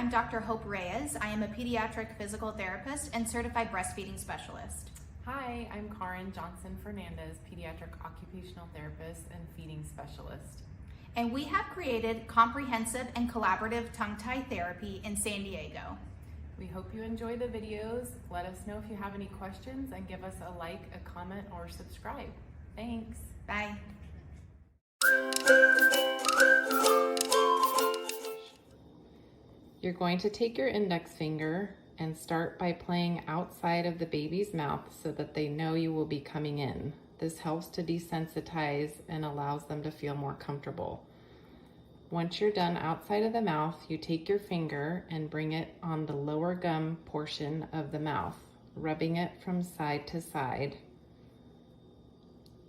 I'm Dr. Hope Reyes. I am a pediatric physical therapist and certified breastfeeding specialist. Hi, I'm Karyn Fernandez, pediatric occupational therapist and feeding specialist. And we have created comprehensive and collaborative tongue-tie therapy in San Diego. We hope you enjoy the videos. Let us know if you have any questions and give us a like, a comment, or subscribe. Thanks. Bye. You're going to take your index finger and start by playing outside of the baby's mouth so that they know you will be coming in. This helps to desensitize and allows them to feel more comfortable. Once you're done outside of the mouth, you take your finger and bring it on the lower gum portion of the mouth, rubbing it from side to side.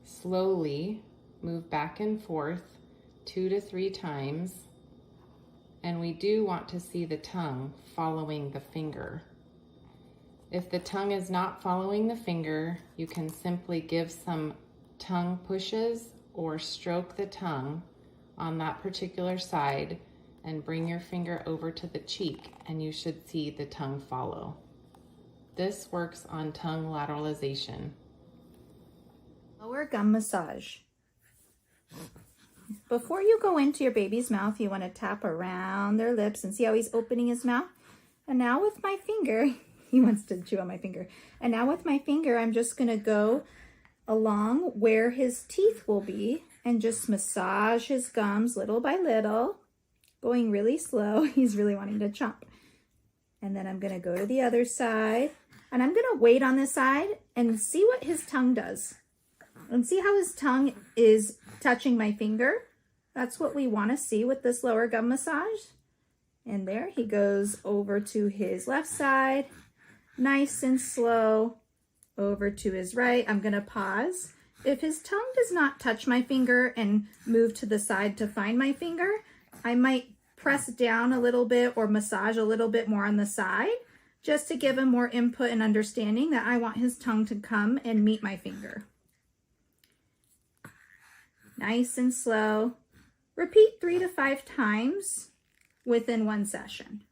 Slowly move back and forth 2 to 3 times. And we do want to see the tongue following the finger. If the tongue is not following the finger, you can simply give some tongue pushes or stroke the tongue on that particular side and bring your finger over to the cheek and you should see the tongue follow. This works on tongue lateralization. Lower gum massage. Before you go into your baby's mouth, you want to tap around their lips and see how he's opening his mouth. And now with my finger, he wants to chew on my finger. And now with my finger, I'm just going to go along where his teeth will be and just massage his gums little by little, going really slow. He's really wanting to chomp. And then I'm going to go to the other side and I'm going to wait on this side and see what his tongue does. And see how his tongue is touching my finger. That's what we want to see with this lower gum massage. And there he goes over to his left side, nice and slow, over to his right. I'm going to pause. If his tongue does not touch my finger and move to the side to find my finger, I might press down a little bit or massage a little bit more on the side just to give him more input and understanding that I want his tongue to come and meet my finger. Nice and slow. Repeat 3 to 5 times within one session.